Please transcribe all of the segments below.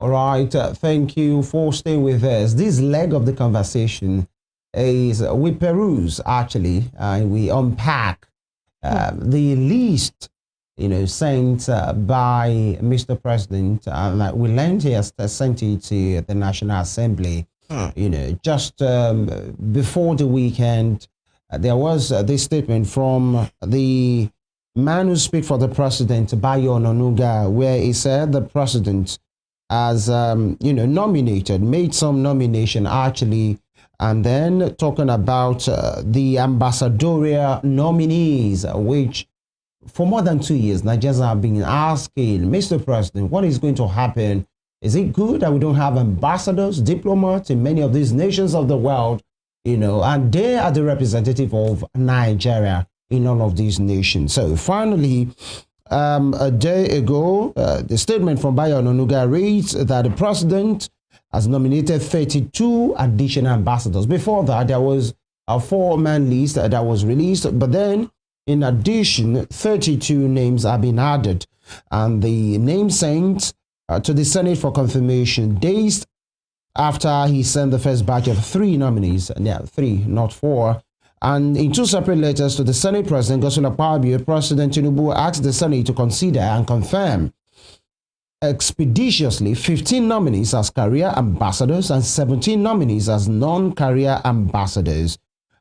All right, thank you for staying with us. This leg of the conversation is we peruse actually, we unpack the list, sent by Mr. President, and we learned he has sent it to the National Assembly. Just before the weekend, there was this statement from the man who speaks for the president, Bayo Onanuga, where he said the president has, made some nomination actually, and then talking about the ambassadorial nominees, which for more than 2 years, Nigerians have been asking, Mr. President, what is going to happen? Is it good that we don't have ambassadors, diplomats in many of these nations of the world, and they are the representative of Nigeria in all of these nations? So finally, a day ago, the statement from Bayo Onanuga reads that the president has nominated 32 additional ambassadors. Before that, there was a 4-man list that was released, but then in addition, 32 names have been added, and the name sent to the Senate for confirmation days after he sent the first batch of 3 nominees, 3, not 4. And in 2 separate letters to the Senate President, Godswill Akpabio, President Tinubu asked the Senate to consider and confirm expeditiously 15 nominees as career ambassadors and 17 nominees as non-career ambassadors.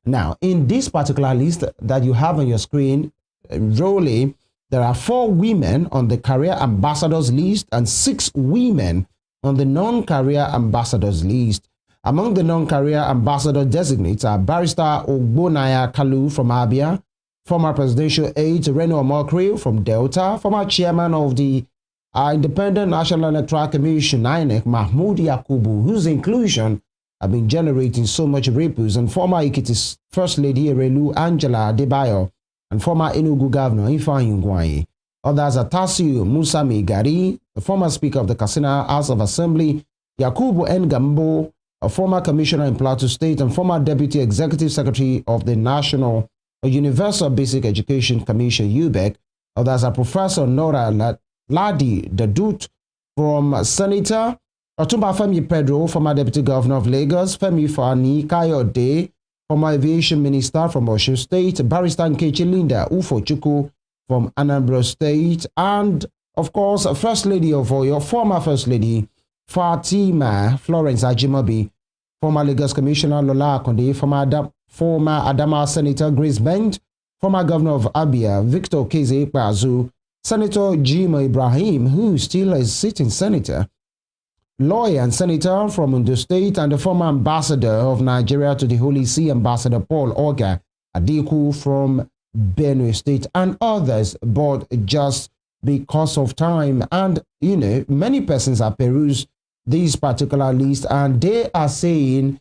Now, in this particular list that you have on your screen, Rolly, there are 4 women on the career ambassadors list and 6 women on the non-career ambassadors list. Among the non-career ambassador designates are Barrister Ogbonaya Kalu from Abia, former presidential aide Reno Omokri from Delta, former chairman of the Independent National Electoral Commission, INEC, Prof Yakubu, whose inclusion have been generating so much ripples, and former Ekiti First Lady Erelu Angela Adebayo, and former Enugu Governor Ifeanyi Ugwuanyi. Others are Tasiu Musa Megari, the former Speaker of the Katsina House of Assembly, Yakubu N. Gambo, a former commissioner in Plateau State and former Deputy Executive Secretary of the National Universal Basic Education Commission, UBEC. Others are Professor Nora Ladi Dadut, from Senator Otumba Femi Pedro, former Deputy Governor of Lagos, Femi Fani Kayode, former Aviation Minister from Osun State, Barrister Nkechi Linda Ufochukwu from Anambra State, and of course, First Lady of Oyo, former First Lady Fatima Florence Ajimobi, former Lagos Commissioner Lola Akonde, former Adama Senator Grace Bend, former Governor of Abia Victor Keze Ikpeazu, Senator Jimo Ibrahim, who still is sitting senator, lawyer and senator from Ondo State, and the former ambassador of Nigeria to the Holy See, Ambassador Paul Oga Adiku from Benue State, and others. But just because of time, and many persons have perused this particular list, and they are saying,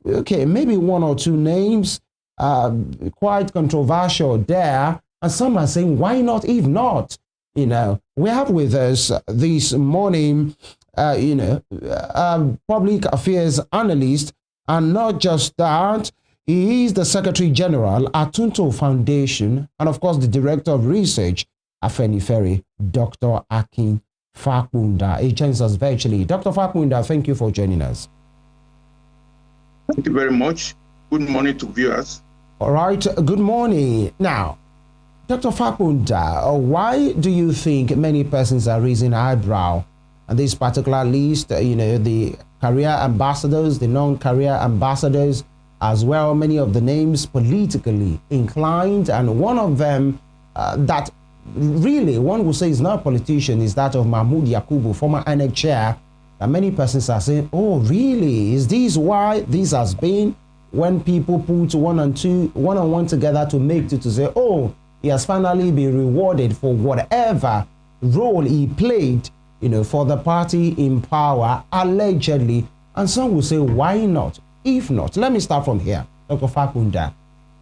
okay, maybe 1 or 2 names quite controversial there, and some are saying, why not? If not, we have with us this morning public affairs analyst, and not just that, he is the Secretary General Atunto Foundation, and of course the Director of Research Afenifere, Dr. Akin Fapohunda. He joins us virtually. Dr. Fapohunda, thank you for joining us. Thank you very much. Good morning to viewers. All right, good morning. Now, Dr. Fapohunda, why do you think many persons are raising eyebrow on this particular list? The career ambassadors, the non-career ambassadors, as well, many of the names politically inclined, and one of them that really one would say is not a politician is that of Prof Yakubu, former INEC chair. And many persons are saying, oh, really? Is this why this has been? When people put 1 and 1 together to make it, to say, oh, he has finally been rewarded for whatever role he played, for the party in power, allegedly. And some will say, why not? If not, let me start from here, Dr. Fapohunda.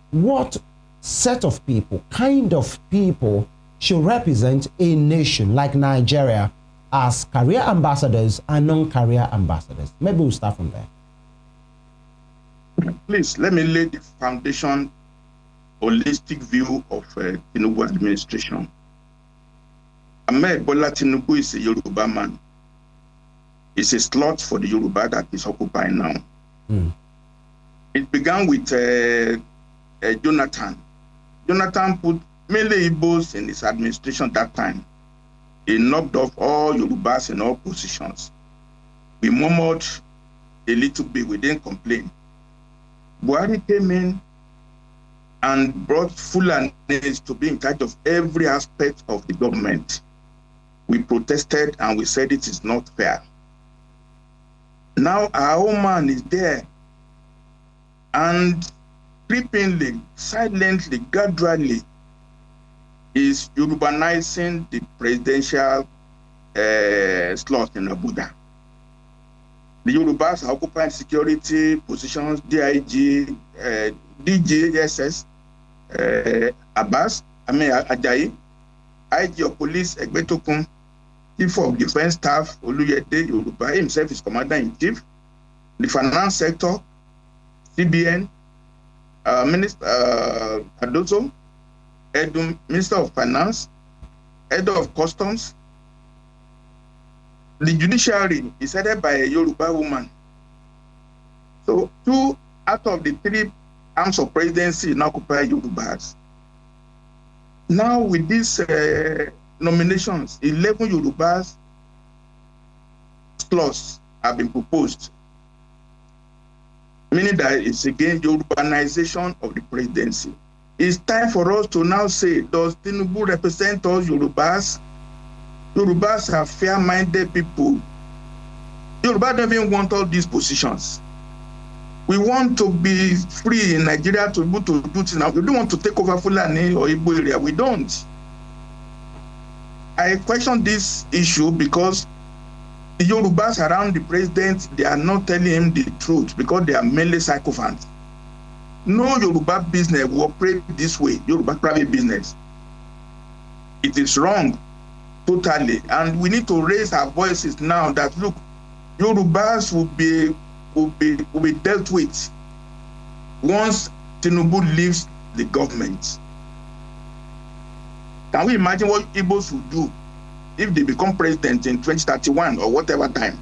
What set of people, kind of people, should represent a nation like Nigeria as career ambassadors and non-career ambassadors? Maybe we'll start from there. Please, let me lay the foundation, holistic view of Tinubu administration. Ahmed Bola Tinubu is a Yoruba man. is a slot for the Yoruba that is occupying now. It began with Jonathan. Jonathan put mainly Igbos in his administration that time. He knocked off all Yorubas in all positions. We murmured a little bit, we didn't complain. Buhari came in and brought Fulanis to be in charge of every aspect of the government. We protested and we said it is not fair. Now our own man is there, and creepingly, silently, gradually, is urbanizing the presidential slot in Abuja. The Yorubas are occupying security positions, DIG, DJSS, Ajayi, IG of Police, Egbetokun, Chief of Defense Staff, Oluyede Yoruba, himself is Commander-in-Chief, the finance sector, CBN, Minister Adozo, Minister of Finance, Head of Customs. The judiciary is headed by a Yoruba woman. So 2 out of the 3 arms of presidency now occupy Yorubas. Now with these nominations, 11 Yorubas slots have been proposed, meaning that it's again the urbanization of the presidency. It's time for us to now say, does Tinubu represent us Yorubas? Yorubas are fair-minded people. Yoruba don't even want all these positions. We want to be free in Nigeria to be able to do things. Now, we don't want to take over Fulani or Igbo area. We don't. I question this issue because the Yorubas around the president, they are not telling him the truth because they are mainly sycophants. No Yoruba business will operate this way, Yoruba private business. It is wrong, totally. And we need to raise our voices now that, look, Yorubas will be dealt with once Tinubu leaves the government. Can we imagine what Igbos will do if they become president in 2031 or whatever time?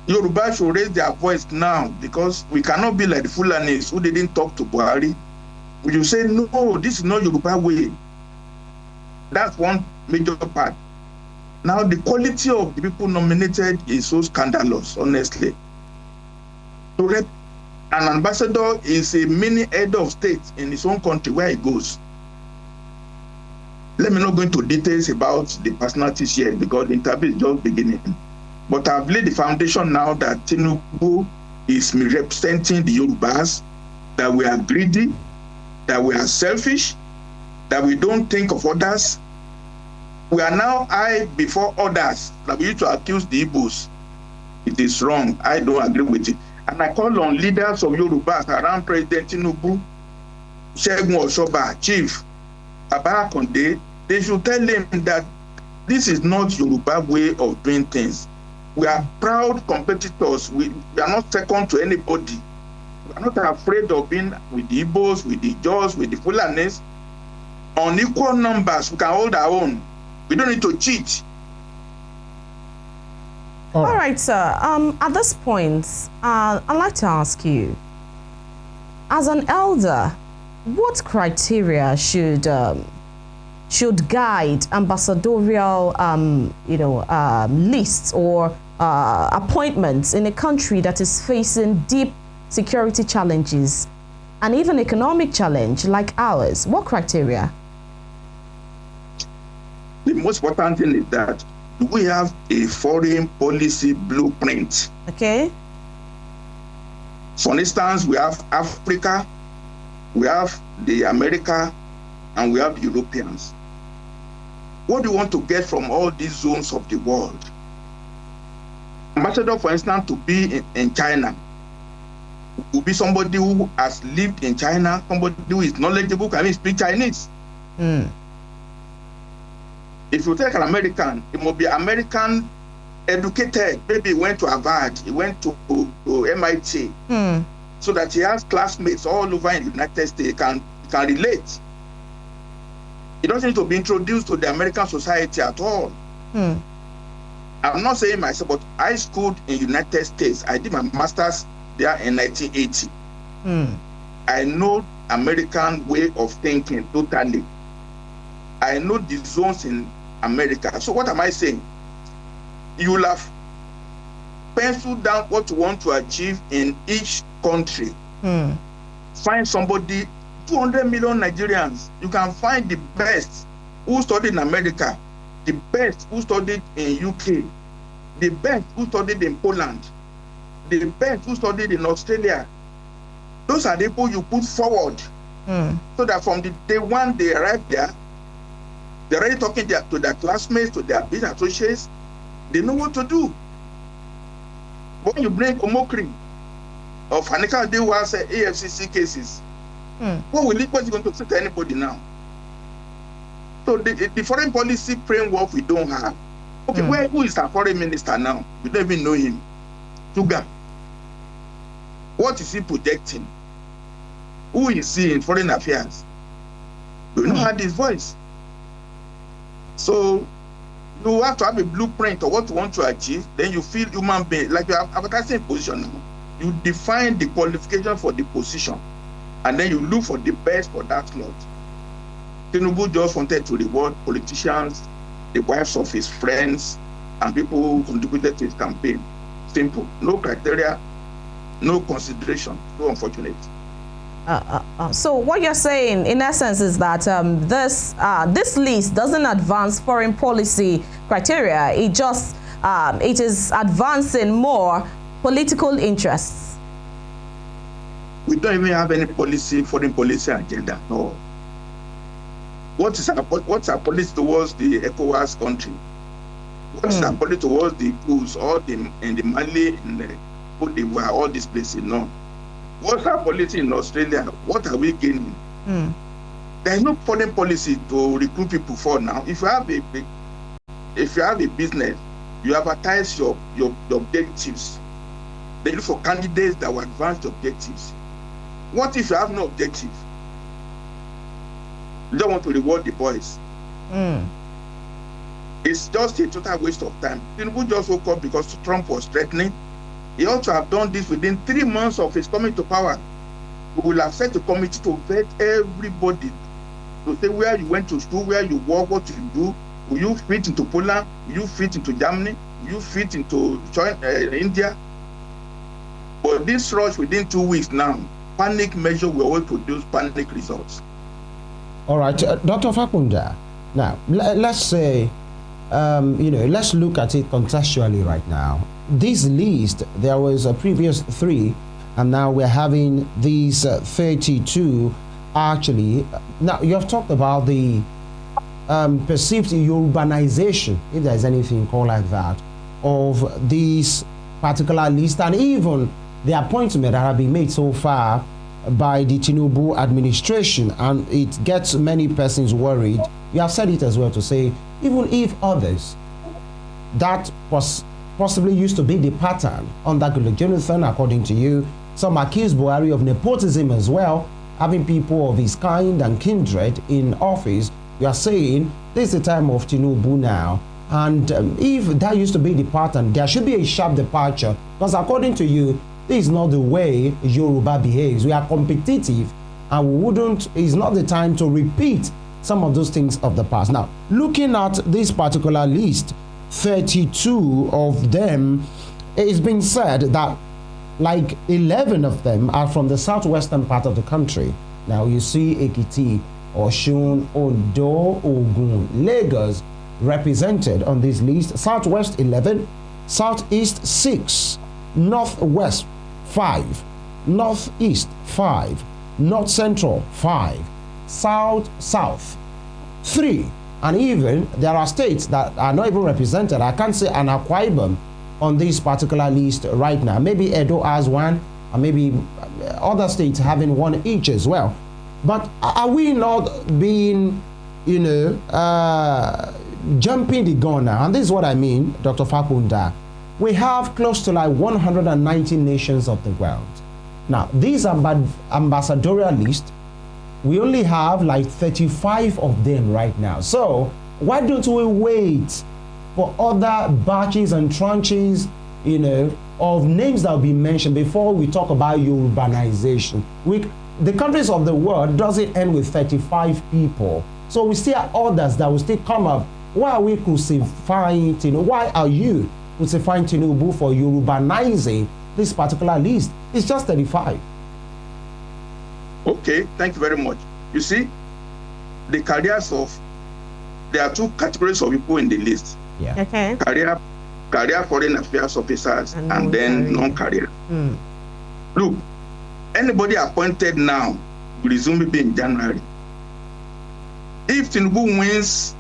Yoruba should raise their voice now because we cannot be like the Fulanis who didn't talk to Buhari. We should say, no, this is not Yoruba way. That's one major part. Now, the quality of the people nominated is so scandalous, honestly. An ambassador is a mini head of state in his own country where he goes. Let me not go into details about the personalities yet because the interview is just beginning. But I've laid the foundation now that Tinubu is representing the Yorubas, that we are greedy, that we are selfish, that we don't think of others. We are now high before others, that we used to accuse the Igbos. It is wrong. I don't agree with it. And I call on leaders of Yorubas around President Tinubu, Segun Osoba, Chief, Baba Konde, they should tell him that this is not Yoruba way of doing things. We are proud competitors. We are not second to anybody. We are not afraid of being with the Igbos, with the Jaws, with the Fulanis. On equal numbers, we can hold our own. We don't need to cheat. All right, sir. At this point, I'd like to ask you, as an elder, what criteria should guide ambassadorial, lists or appointments in a country that is facing deep security challenges and even economic challenge like ours? What criteria? The most important thing is that we have a foreign policy blueprint. Okay. For instance, we have Africa, we have the America, and we have Europeans. What do you want to get from all these zones of the world? Ambassador, for instance, to be in China, will be somebody who has lived in China, somebody who is knowledgeable, can even speak Chinese. If you take an American, it must be American educated. Maybe he went to Harvard, he went to MIT, so that he has classmates all over in the United States, he can relate. He doesn't need to be introduced to the American society at all. And I'm not saying myself, but I schooled in United States. I did my master's there in 1980. I know American way of thinking totally. I know the zones in America. So what am I saying? You will have penciled down what you want to achieve in each country. Find somebody, 200 million Nigerians. You can find the best who studied in America, the best who studied in UK, the best who studied in Poland, the best who studied in Australia. Those are the people you put forward. So that from the day one they arrive there, they're already talking to their classmates, to their business associates. They know what to do. When you bring Omokri or Fanika Dewa's AFCC cases, what's he going to say to anybody now? So the foreign policy framework we don't have. Okay, who is our foreign minister now? We don't even know him. Suga. What is he projecting? Who is he in foreign affairs? We don't have his voice. So you have to have a blueprint of what you want to achieve. Then you feel human being, like you are advertising position now. You define the qualification for the position, and then you look for the best for that slot. Tinubu just wanted to reward politicians, the wives of his friends, and people who contributed to his campaign. Simple. No criteria, no consideration. So unfortunate. So what you're saying, in essence, is that this list doesn't advance foreign policy criteria. It just it is advancing more political interests. We don't even have any foreign policy agenda. No. What's our policy towards the ECOWAS country? What's our policy towards the Jews, or in the Mali, in the Cote d'Ivoire, all these places? No. What's our policy in Australia? What are we gaining? There's no foreign policy to recruit people for now. If you have a business, you advertise your objectives. They look for candidates that will advance the objectives. What if you have no objective? You don't want to reward the boys. It's just a total waste of time. Tinubu just woke up because Trump was threatening. He ought to have done this within 3 months of his coming to power. We will have set a committee to vet everybody, to say where you went to school, where you work, what you do. Will you fit into Poland? Will you fit into Germany? Will you fit into India? But this rush within 2 weeks now, panic measure will always produce panic results. All right, Dr. Fapohunda. Now, let's say, let's look at it contextually right now. This list, there was a previous 3, and now we're having these 32 actually. Now, you have talked about the perceived urbanization, if there's anything called like that, of this particular list, and even the appointment that have been made so far by the Tinubu administration, and it gets many persons worried. You have said it as well to say, even if others, that was possibly used to be the pattern under Goodluck Jonathan, according to you, some accuse Buhari of nepotism as well, having people of his kind and kindred in office. You are saying this is the time of Tinubu now, and if that used to be the pattern, there should be a sharp departure, because according to you, this is not the way Yoruba behaves. We are competitive, and we wouldn't, it's not the time to repeat some of those things of the past. Now, looking at this particular list, 32 of them, it's been said that like 11 of them are from the southwestern part of the country. Now, you see Ekiti, Osun, Ondo, Ogun, Lagos represented on this list. Southwest 11, Southeast 6, Northwest 5, Northeast 5, North Central 5, South 3, and even there are states that are not even represented. I can't say an Akwa Ibom on this particular list right now. Maybe Edo has one, and maybe other states having one each as well. But are we not being, jumping the gun now? And this is what I mean, Dr. Fapohunda. We have close to like 190 nations of the world. Now, these ambassadorial list, we only have like 35 of them right now. So why don't we wait for other batches and tranches, you know, of names that will be mentioned before we talk about urbanization. The countries of the world doesn't end with 35 people. So we still have others that will still come up. Why are we crucifying Tinubu? Why are you crucifying Tinubu for urbanizing this particular list? It's just 35. Okay, thank you very much. You see, the careers of, there are two categories of people in the list. Yeah. Okay. Career foreign affairs officers and then non-career. Look, anybody appointed now will resume being in January. If Tinubu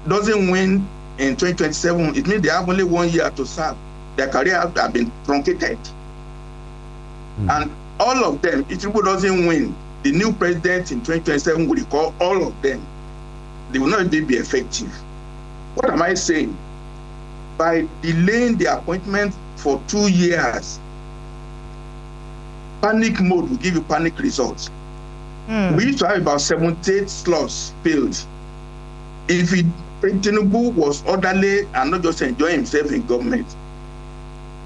doesn't win in 2027, it means they have only 1 year to serve. Their career have been truncated. And all of them, if Tinubu doesn't win, the new president in 2027 will recall all of them. They will not be effective. What am I saying? By delaying the appointment for 2 years, panic mode will give you panic results. We used to have about 78 slots filled. If Tinubu was orderly and not just enjoying himself in government,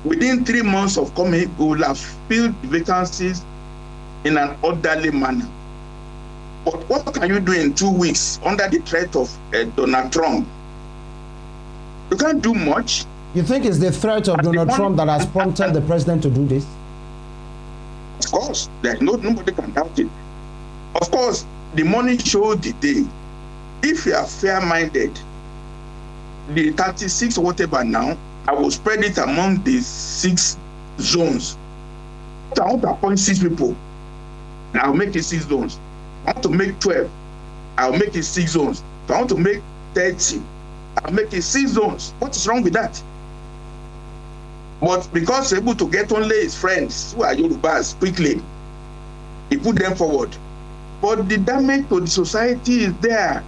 within 3 months of coming, we will have filled the vacancies in an orderly manner. But what can you do in 2 weeks under the threat of Donald Trump? You can't do much. You think it's the threat of Donald Trump that has prompted the president to do this? Of course, nobody can doubt it. Of course, the money showed the day. If you are fair-minded, the 36 or whatever now, I will spread it among the 6 zones. I want to appoint 6 people. I'll make it 6 zones. I want to make 12. I'll make it 6 zones. I want to make 30. I'll make it 6 zones. What is wrong with that? But because he's able to get only his friends who are Yorubas quickly, he put them forward. But the damage to the society is there.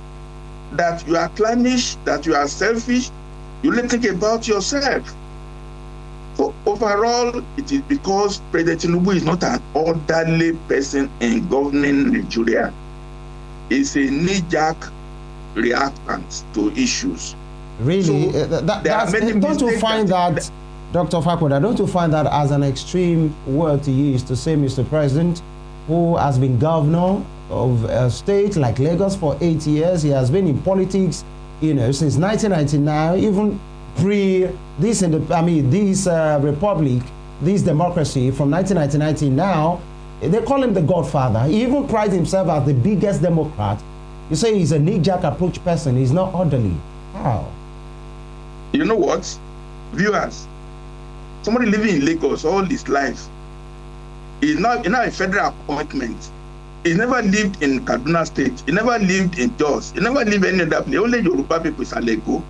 That you are clannish, that you are selfish, you only think about yourself. So overall, it is because President Tinubu is not an orderly person in governing Nigeria. He's a knee-jerk reactant to issues. Really? So, don't you find that, Dr. Fapohunda, don't you find that as an extreme word to use to say Mr. President, who has been governor of a state like Lagos for 8 years, he has been in politics, you know, since 1999, even this republic, this democracy from 1999 to now. They call him the Godfather. He even prides himself as the biggest Democrat. You say he's a knee-jerk approach person. He's not orderly. How? You know what, viewers? Somebody living in Lagos all his life is not a federal appointment. He never lived in Kaduna State. He never lived in Jos. He never lived any other place. Only Yoruba people is Alego.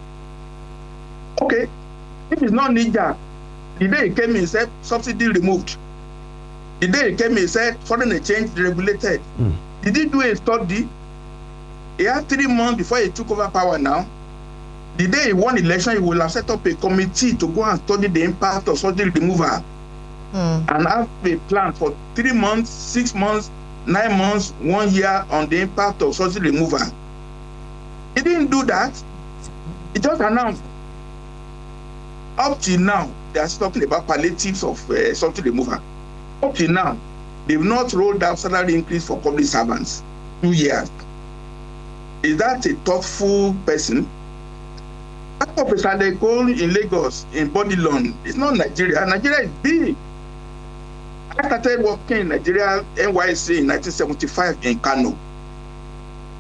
Okay, if it's not knee-jerk, the day he came in, he said subsidy removed. The day he came in, he said foreign exchange regulated. Did he do a study? He had 3 months before he took over power now. The day he won election, he will have set up a committee to go and study the impact of subsidy removal and have a plan for 3 months, 6 months, 9 months, 1 year on the impact of subsidy removal. He didn't do that. He just announced. Up till now, they are talking about palliatives of subsidy removal. Up till now, they've not rolled out salary increase for public servants. 2 years. Is that a thoughtful person? That officer they call in Lagos, in Bodilon, it's not Nigeria. Nigeria is big. I started working in Nigeria, NYC, in 1975 in Kano.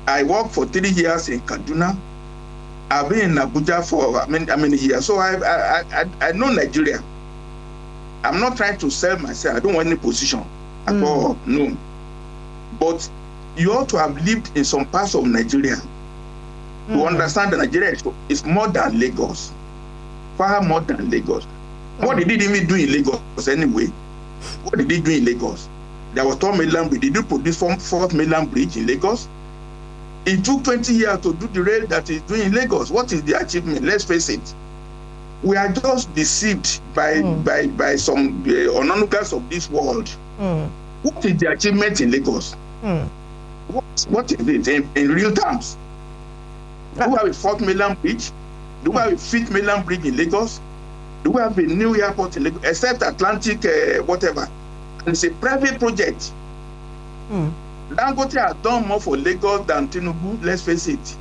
I worked for 3 years in Kaduna. I've been in Abuja for many years. So I know Nigeria. I'm not trying to sell myself. I don't want any position at all. No. But you ought to have lived in some parts of Nigeria to understand that Nigeria is more than Lagos. Far more than Lagos. What did he even do in Lagos anyway? What did he do in Lagos? There was 3rd mainland bridge. Did you produce 4th mainland bridge in Lagos? It took 20 years to do the rail that he's doing in Lagos. What is the achievement? Let's face it. We are just deceived by some onlookers of this world. What is the achievement in Lagos? What is it in real terms? Who have a 4th mainland bridge? Do we have a fifth mainland bridge in Lagos? Do we have a new airport in Lagos? Except Atlantic, whatever. And it's a private project. Dangote has done more for Lagos than Tinubu, let's face it.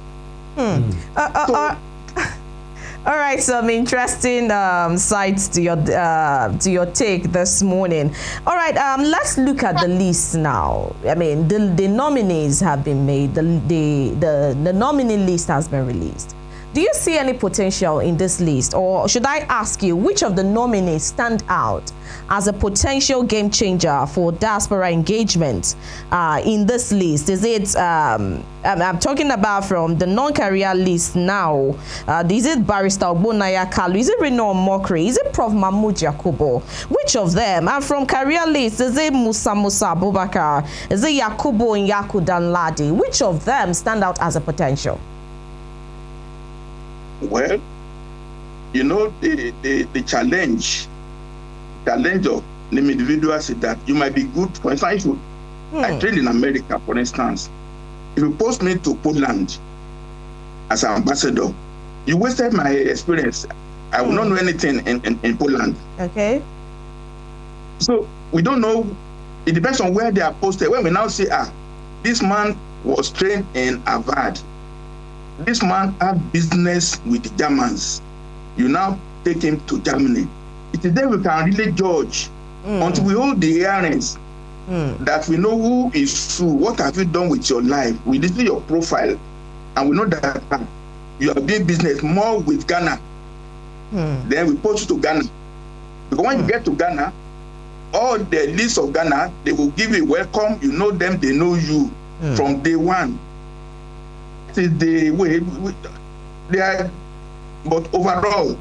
All right, some interesting sides to your take this morning. All right, let's look at the list now. I mean, the nominees have been made. The nominee list has been released. Do you see any potential in this list, or should I ask you, which of the nominees stand out as a potential game changer for diaspora engagement in this list? Is it, I'm talking about from the non-career list now, is it Barrister Ogbonnaya Kalu, is it Reno Mokri, is it Prof Yakubu? Which of them? And from career list, is it Musa Abubakar, is it Yakubu and Yaku Danladi? Which of them stand out as a potential? Well, you know, the challenge of individuals is that you might be good. For instance, I trained in America, for instance. If you post me to Poland as an ambassador, you wasted my experience. I will not know anything in Poland. Okay. So we don't know. It depends on where they are posted. When we now say, this man was trained in Harvard. This man had business with the Germans. You now take him to Germany. It is there we can really judge. Until we hold the hearings, that we know who is who, what have you done with your life. We listen your profile, and we know that you are doing business more with Ghana. Then we post you to Ghana. Because when you get to Ghana, all the list of Ghana, they will give you welcome. You know them, they know you from day one. Is the way they are, but overall,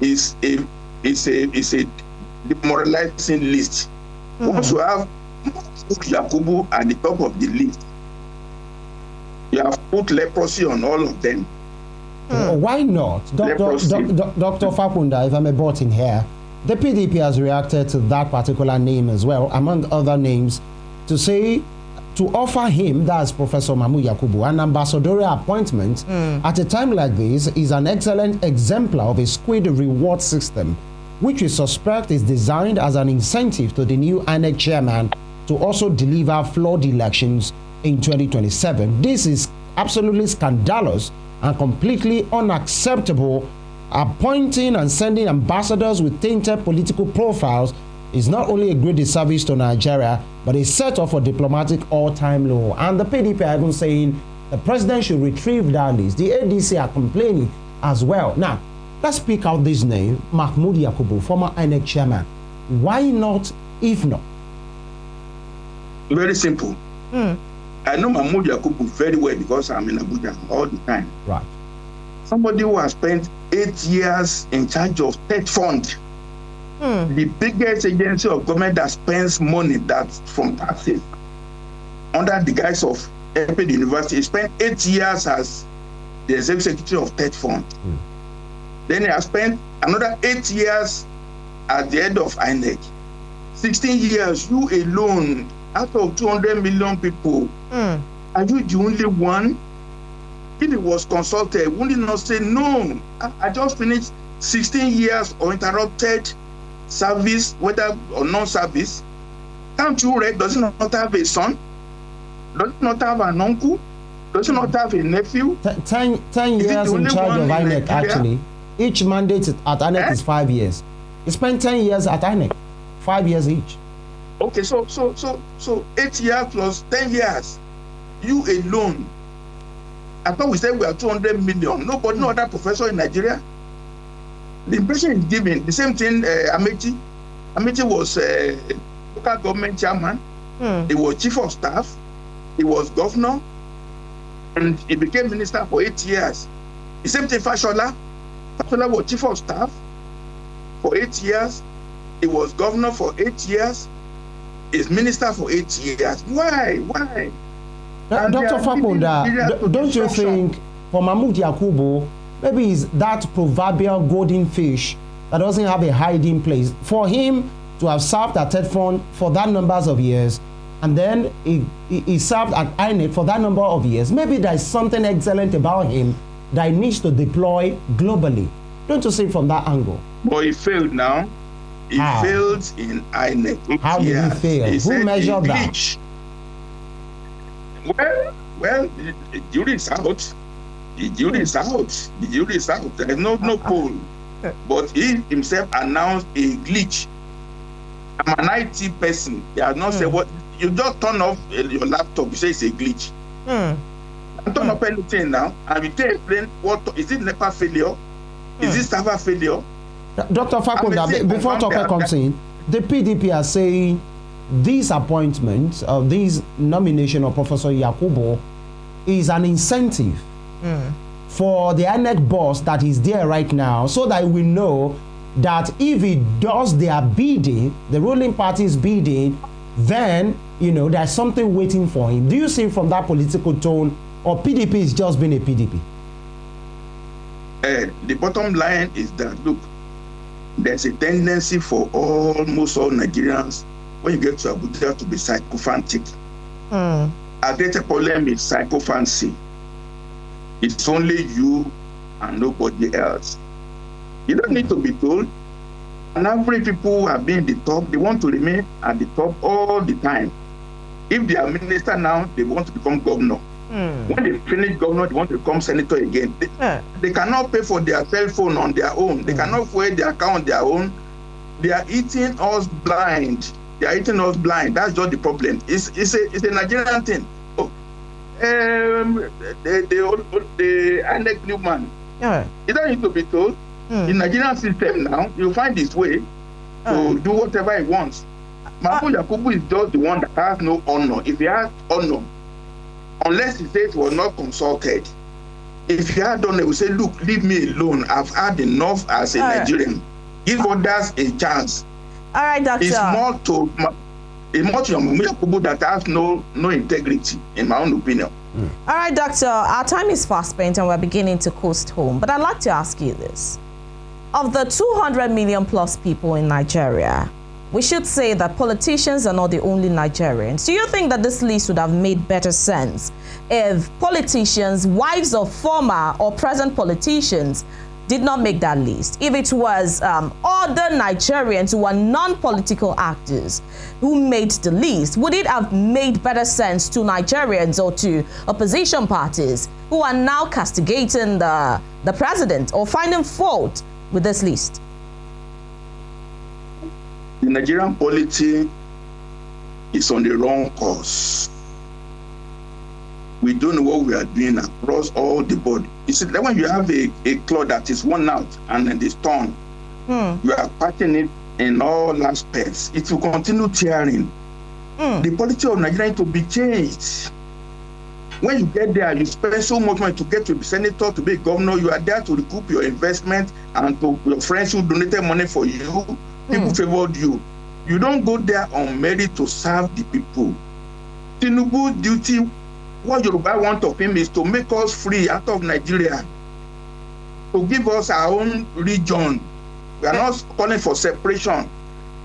is a demoralizing list. Once you have Yakubu at the top of the list, you have put leprosy on all of them. Why not, Dr. Fapohunda? If I may butt in here, the PDP has reacted to that particular name as well, among other names, to say, to offer him, that's Professor Mahmood Yakubu, an ambassadorial appointment at a time like this is an excellent exemplar of a skewed reward system, which we suspect is designed as an incentive to the new INEC chairman to also deliver flawed elections in 2027. This is absolutely scandalous and completely unacceptable. Appointing and sending ambassadors with tainted political profiles is not only a great disservice to Nigeria, but a set-off for diplomatic all-time low. And the PDP are even saying the president should retrieve that list. The ADC are complaining as well. Now, let's pick out this name, Mahmood Yakubu, former INEC chairman. Why not, if not? Very simple. I know Mahmood Yakubu very well because I'm in Abuja all the time. Right. Somebody who has spent 8 years in charge of State Fund. The biggest agency of government that spends money that's from taxes under the guise of the University. He spent 8 years as the executive secretary of State Fund. Then he has spent another 8 years at the head of INEC. 16 years, you alone, out of 200 million people, are you the only one? If he was consulted, wouldn't he not say, no, I just finished 16 years uninterrupted service, whether or non-service? Can't you read? Does he not have a son? Does he not have an uncle? Does he not have a nephew? 10 years in charge of INEC, actually. Each mandate at INEC is 5 years. He spent 10 years at INEC, 5 years each. Okay, so 8 years plus 10 years. You alone. I thought we said we are 200 million. Nobody, no other professor in Nigeria. The impression is given. The same thing, Amechi. Amechi was local government chairman. He was chief of staff. He was governor. And he became minister for 8 years. The same thing, Fashola. Fashola was chief of staff for 8 years. He was governor for 8 years. He's minister for 8 years. Why? Dr. Fapohunda, don't you think for Mahmood Yakubu, maybe it's that proverbial golden fish that doesn't have a hiding place? For him to have served at Ted Fund for that numbers of years, and then he served at INEC for that number of years, maybe there's something excellent about him that it needs to deploy globally. Don't you see from that angle? But he failed now. He failed in INEC. How did he fail? Who measured that? Well, the jury is out. The jury is out. The jury is out. There is no poll. But he himself announced a glitch. I'm an IT person. They have not said what. You just turn off your laptop. You say it's a glitch. I turn off anything now, and you tell explain what is it? NEPA failure? Is it server failure? Dr. Fapohunda, before Tokwe comes in, the PDP are saying this appointment of this nomination of Professor Yakubu is an incentive for the INEC boss that is there right now, so that we know that if he does their bidding, the ruling party's bidding, then there's something waiting for him. Do you see from that political tone, or PDP is just being a PDP? The bottom line is that, look, there's a tendency for almost all Nigerians, when you get to Abuja, to be psychophantic. Our greater problem is psychophancy. It's only you and nobody else. You don't need to be told. And every people who have been at the top, they want to remain at the top all the time. If they are minister now, they want to become governor. When they finish governor, they want to become senator again. They cannot pay for their cell phone on their own. They cannot pay their account on their own. They are eating us blind. They are eating us blind. That's just the problem. It's a Nigerian thing. The INEC new man. He doesn't need to be told. The Nigerian system now, you find his way to do whatever he wants. Prof Yakubu is just the one that has no honor. If he has honor, unless he says he was not consulted, if he had done it, he would say, look, leave me alone. I've had enough as a Nigerian. Give others a chance. All right, Doctor. It's more to Yakubu that has no integrity, in my own opinion. All right, Doctor, our time is fast spent and we're beginning to coast home. But I'd like to ask you this. Of the 200 million plus people in Nigeria, we should say that politicians are not the only Nigerians. Do you think that this list would have made better sense if politicians, wives of former or present politicians, did not make that list? If it was other Nigerians who are non-political actors who made the list, would it have made better sense to Nigerians or to opposition parties who are now castigating the president or finding fault with this list? The Nigerian polity is on the wrong course. We don't know what we are doing across all the board. You see, when you have a cloth that is worn out and then it's torn, you are patching it in all aspects. It will continue tearing. The polity of Nigeria to be changed. When you get there, you spend so much money to get to be senator, to be a governor. You are there to recoup your investment, and to your friends who donated money for you. People favored you. You don't go there on merit to serve the people. Tinubu's duty, what Yoruba want of him, is to make us free out of Nigeria, to give us our own region. We are not calling for separation.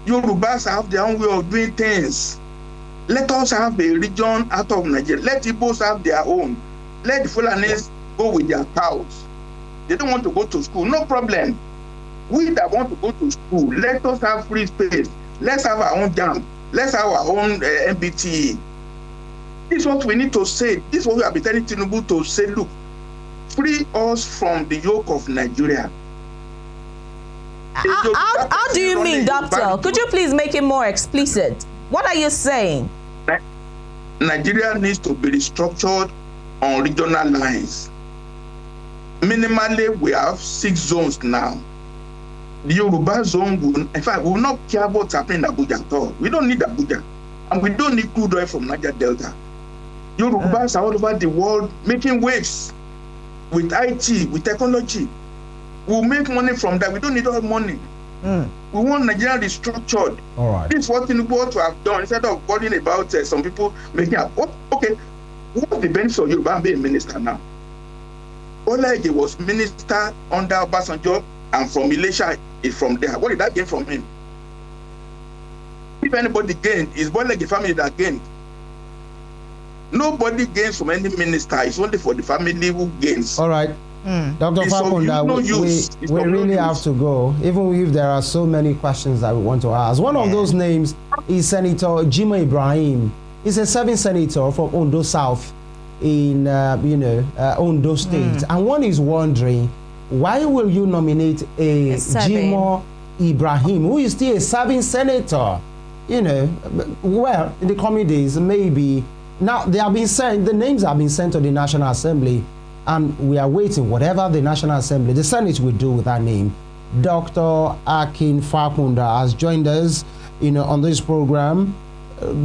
Yorubas have their own way of doing things. Let us have a region out of Nigeria. Let Igbos have their own. Let the Fulanis go with their cows. They don't want to go to school. No problem. We that want to go to school, let us have free space. Let's have our own JAMB. Let's have our own MBTE. This is what we need to say. This is what we have been telling Tinubu to say, look, free us from the yoke of Nigeria. How do you mean, Doctor? Could you please make it more explicit? What are you saying? Nigeria needs to be restructured on regional lines. Minimally, we have 6 zones now. The Yoruba zone will, in fact, we will not care what's happening in Abuja at all. We don't need Abuja. And we don't need crude oil from Niger Delta. Yorubas are all over the world making waves with IT, with technology. We'll make money from that. We don't need all money. We want Nigeria restructured. All right. This is what Tinubu ought to have done instead of calling about some people making up. Okay, what's the benefit of Yoruba being minister now? Olege was minister under Obasanjo, and from Elisha is from there. What did that gain from him? If anybody gained, it's Olege family that gained. Nobody gains from any minister. It's only for the family who gains. All right. Dr. Fapohunda, we really have to go, even if there are so many questions that we want to ask. One of those names is Senator Jimoh Ibrahim. He's a serving senator from Ondo South in, Ondo State. And one is wondering, why will you nominate a Jimoh Ibrahim, who is still a serving senator? Well, in the coming days, maybe. Now, they have been sent, the names have been sent to the National Assembly, and we are waiting whatever the National Assembly, the Senate will do with that name. Dr. Akin Fapohunda has joined us, on this program,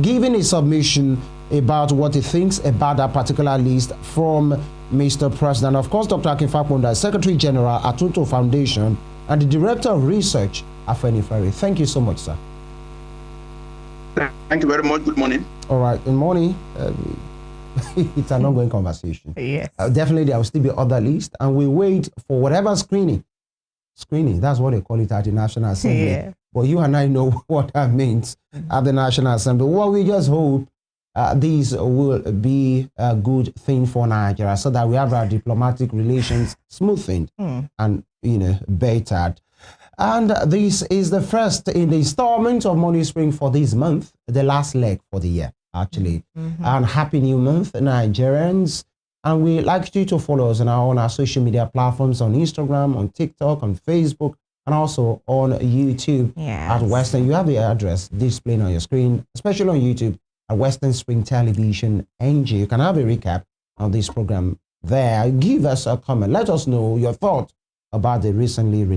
giving a submission about what he thinks about that particular list from Mr. President. Of course, Dr. Akin Fapohunda, Secretary General, Atunto Foundation, and the Director of Research, Afenifere. Thank you so much, sir. Thank you very much. Good morning. All right. Good morning. It's an ongoing conversation. Yes. Definitely, there will still be other lists, and we wait for whatever screening. Screening, that's what they call it at the National Assembly. Yeah. But you and I know what that means at the National Assembly. Well, we just hope these will be a good thing for Nigeria, so that we have our diplomatic relations smoothened and, bettered. And this is the first in the installment of Money Spring for this month, the last leg for the year, actually. And happy new month, Nigerians. And we like you to follow us on our social media platforms, on Instagram, on TikTok, on Facebook, and also on YouTube at Western. You have the address displayed on your screen, especially on YouTube at Western Spring Television NG. You can have a recap on this program there. Give us a comment. Let us know your thoughts about the recently released